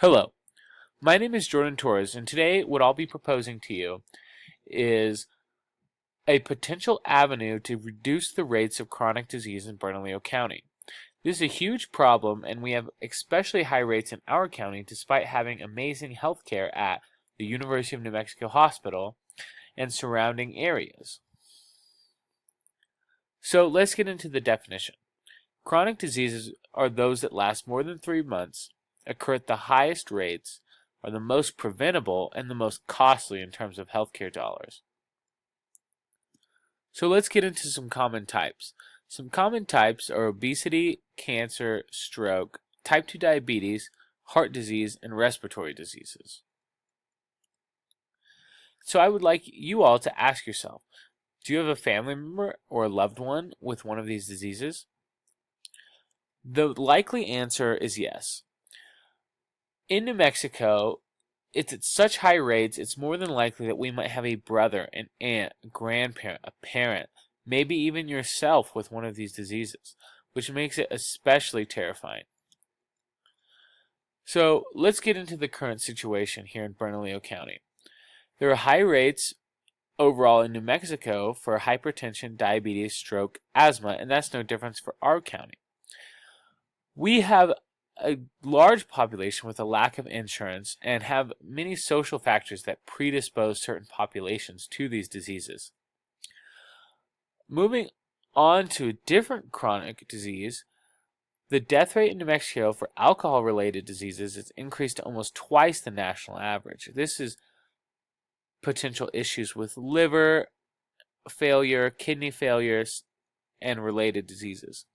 Hello, my name is Jordan Torres, and today what I'll be proposing to you is a potential avenue to reduce the rates of chronic disease in Bernalillo County. This is a huge problem, and we have especially high rates in our county despite having amazing health care at the University of New Mexico Hospital and surrounding areas. So let's get into the definition. Chronic diseases are those that last more than 3 months, occur at the highest rates, are the most preventable, and the most costly in terms of healthcare dollars. So let's get into some common types. Some common types are obesity, cancer, stroke, type 2 diabetes, heart disease, and respiratory diseases. So I would like you all to ask yourself, do you have a family member or a loved one with one of these diseases? The likely answer is yes. In New Mexico, it's at such high rates, it's more than likely that we might have a brother, an aunt, a grandparent, a parent, maybe even yourself with one of these diseases, which makes it especially terrifying. So let's get into the current situation here in Bernalillo County. There are high rates overall in New Mexico for hypertension, diabetes, stroke, asthma, and that's no difference for our county. We have a large population with a lack of insurance and have many social factors that predispose certain populations to these diseases. Moving on to a different chronic disease, the death rate in New Mexico for alcohol-related diseases is increased to almost twice the national average. This is potential issues with liver failure, kidney failures, and related diseases.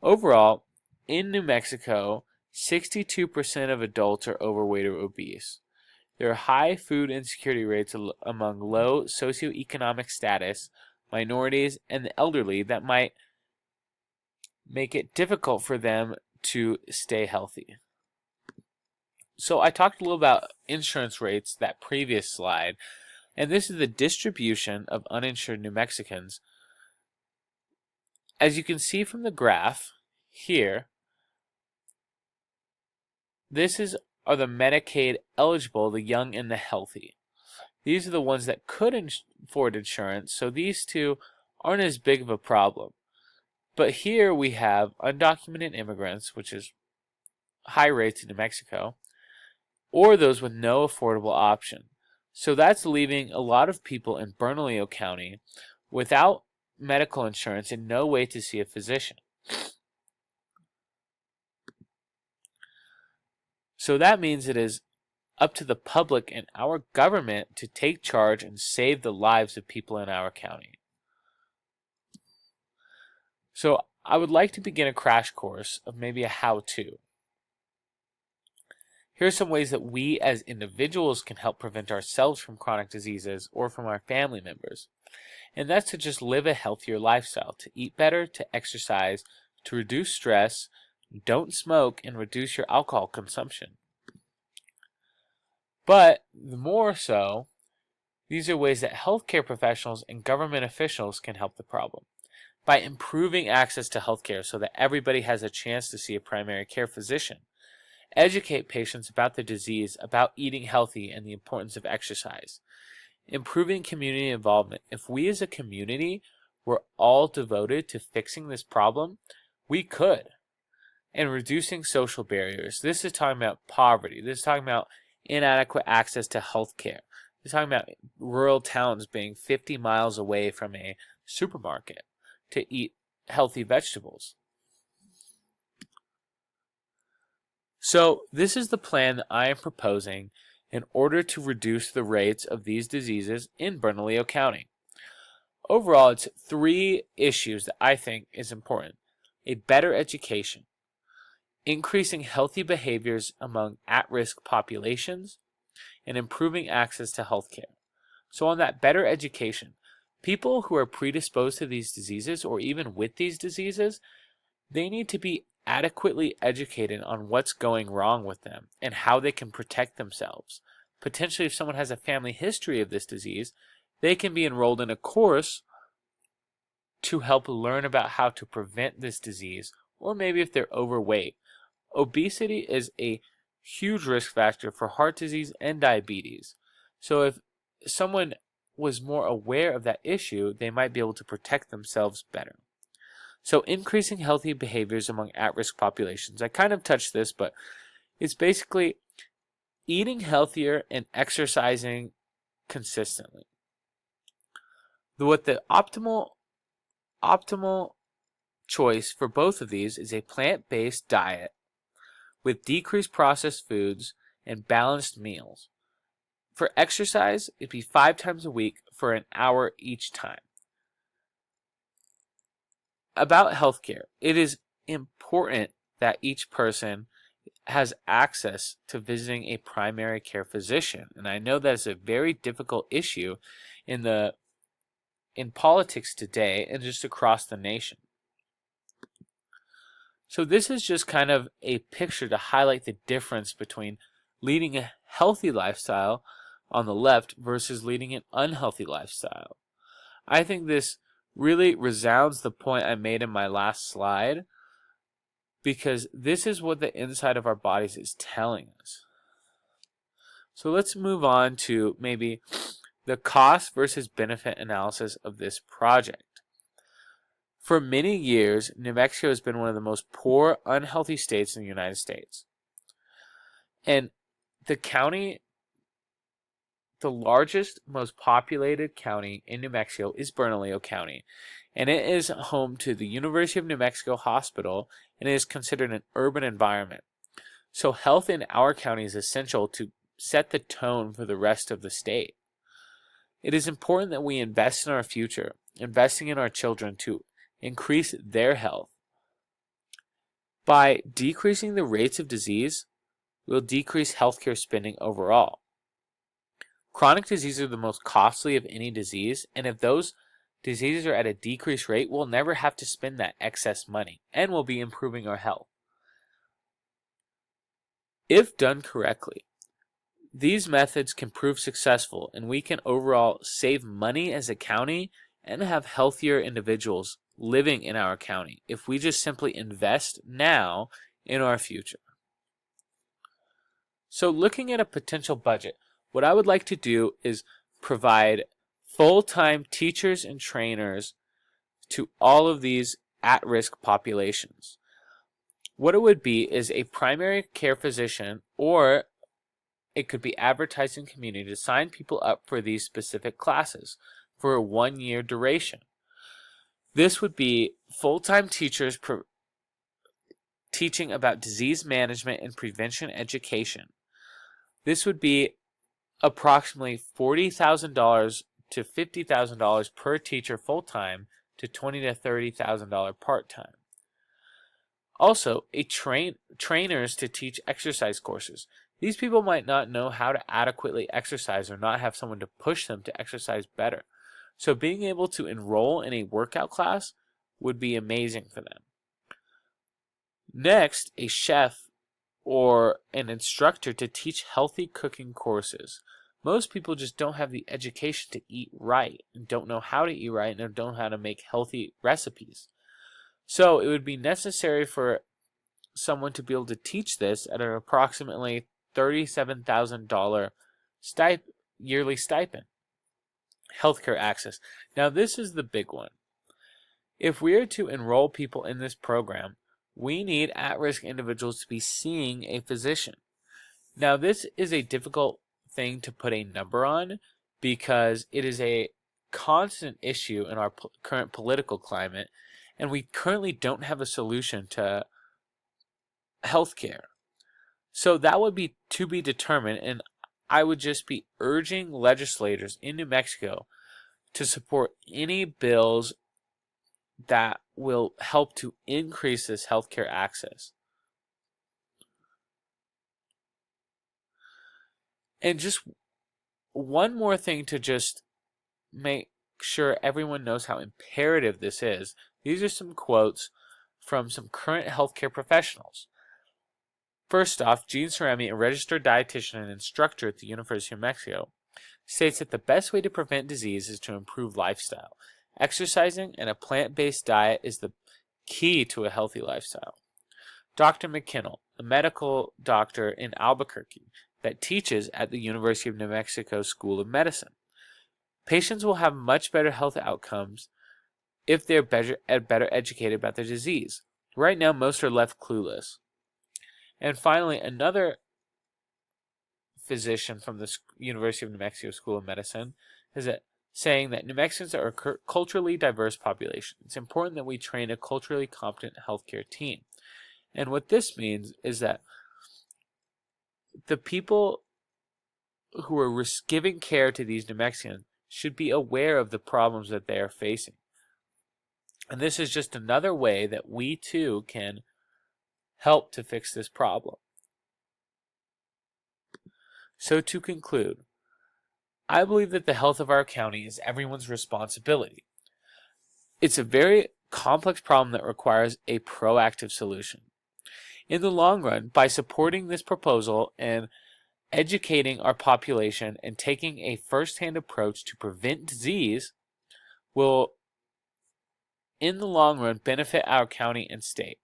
Overall, in New Mexico, 62% of adults are overweight or obese. There are high food insecurity rates among low socioeconomic status, minorities, and the elderly that might make it difficult for them to stay healthy. So I talked a little about insurance rates that previous slide, and this is the distribution of uninsured New Mexicans. As you can see from the graph here, this are the Medicaid eligible, the young and the healthy. These are the ones that could afford insurance, so these two aren't as big of a problem. But here we have undocumented immigrants, which is high rates in New Mexico, or those with no affordable option. So that's leaving a lot of people in Bernalillo County without medical insurance and no way to see a physician. So that means it is up to the public and our government to take charge and save the lives of people in our county. So I would like to begin a crash course of maybe a how-to. Here are some ways that we as individuals can help prevent ourselves from chronic diseases or from our family members. And that's to just live a healthier lifestyle, to eat better, to exercise, to reduce stress, don't smoke, and reduce your alcohol consumption. But the more so, these are ways that healthcare professionals and government officials can help the problem. By improving access to healthcare so that everybody has a chance to see a primary care physician. Educate patients about the disease, about eating healthy, and the importance of exercise. Improving community involvement. If we as a community were all devoted to fixing this problem, we could. And reducing social barriers. This is talking about poverty. This is talking about inadequate access to health care. This is talking about rural towns being 50 miles away from a supermarket to eat healthy vegetables. So this is the plan that I am proposing in order to reduce the rates of these diseases in Bernalillo County. Overall, it's 3 issues that I think is important. A better education, increasing healthy behaviors among at-risk populations, and improving access to health care. So on that better education, people who are predisposed to these diseases or even with these diseases, they need to be adequately educated on what's going wrong with them and how they can protect themselves. Potentially, if someone has a family history of this disease, they can be enrolled in a course to help learn about how to prevent this disease, or maybe if they're overweight. Obesity is a huge risk factor for heart disease and diabetes. So if someone was more aware of that issue, they might be able to protect themselves better. So increasing healthy behaviors among at-risk populations. I kind of touched this, but it's basically eating healthier and exercising consistently. What the optimal choice for both of these is a plant-based diet with decreased processed foods and balanced meals. For exercise, it'd be 5 times a week for an hour each time. About healthcare, it is important that each person has access to visiting a primary care physician. And I know that is a very difficult issue in politics today and just across the nation. So this is just kind of a picture to highlight the difference between leading a healthy lifestyle on the left versus leading an unhealthy lifestyle. I think this really resounds the point I made in my last slide, because this is what the inside of our bodies is telling us. So let's move on to maybe the cost versus benefit analysis of this project. For many years, New Mexico has been one of the most poor, unhealthy states in the United States. And the largest, most populated county in New Mexico is Bernalillo County. And it is home to the University of New Mexico Hospital, and it is considered an urban environment. So health in our county is essential to set the tone for the rest of the state. It is important that we invest in our future, investing in our children to increase their health. By decreasing the rates of disease, we'll decrease healthcare spending overall. Chronic diseases are the most costly of any disease, and if those diseases are at a decreased rate, we'll never have to spend that excess money, and we'll be improving our health. If done correctly, these methods can prove successful, and we can overall save money as a county and have healthier individuals living in our county if we just simply invest now in our future. So looking at a potential budget, what I would like to do is provide full-time teachers and trainers to all of these at-risk populations. What it would be is a primary care physician, or it could be advertising community, to sign people up for these specific classes for a 1-year duration. This would be full-time teachers teaching about disease management and prevention education. This would be approximately $40,000 to $50,000 per teacher full-time to $20,000 to $30,000 part-time. Also, trainers to teach exercise courses. These people might not know how to adequately exercise or not have someone to push them to exercise better. So being able to enroll in a workout class would be amazing for them. Next, a chef or an instructor to teach healthy cooking courses. Most people just don't have the education to eat right, and don't know how to eat right, and don't know how to make healthy recipes. So it would be necessary for someone to be able to teach this at an approximately $37,000 yearly stipend. Healthcare access. Now this is the big one. If we are to enroll people in this program, we need at-risk individuals to be seeing a physician. Now this is a difficult thing to put a number on, because it is a constant issue in our current political climate, and we currently don't have a solution to healthcare. So that would be to be determined, and I would just be urging legislators in New Mexico to support any bills that will help to increase this healthcare access. And just one more thing to just make sure everyone knows how imperative this is. These are some quotes from some current healthcare professionals. First off, Gene Cerami, a registered dietitian and instructor at the University of New Mexico, states that the best way to prevent disease is to improve lifestyle. Exercising and a plant-based diet is the key to a healthy lifestyle. Dr. McKinnell, a medical doctor in Albuquerque that teaches at the University of New Mexico School of Medicine. Patients will have much better health outcomes if they're better educated about their disease. Right now, most are left clueless. And finally, another physician from the University of New Mexico School of Medicine is saying that New Mexicans are a culturally diverse population. It's important that we train a culturally competent healthcare team. And what this means is that the people who are giving care to these New Mexicans should be aware of the problems that they are facing. And this is just another way that we too can help to fix this problem. So to conclude, I believe that the health of our county is everyone's responsibility. It's a very complex problem that requires a proactive solution. In the long run, by supporting this proposal and educating our population and taking a first-hand approach to prevent disease will, in the long run, benefit our county and state.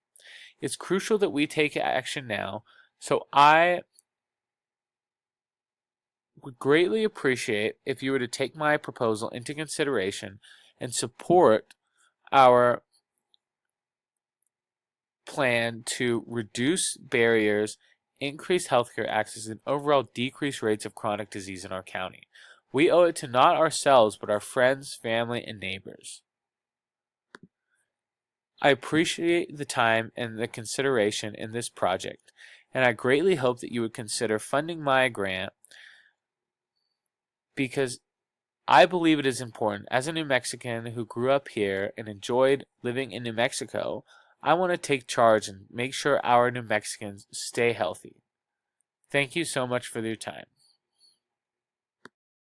It's crucial that we take action now, so I would greatly appreciate if you were to take my proposal into consideration and support our plan to reduce barriers, increase healthcare access, and overall decrease rates of chronic disease in our county. We owe it to not ourselves, but our friends, family, and neighbors. I appreciate the time and the consideration in this project, and I greatly hope that you would consider funding my grant because I believe it is important. As a New Mexican who grew up here and enjoyed living in New Mexico, I want to take charge and make sure our New Mexicans stay healthy. Thank you so much for your time.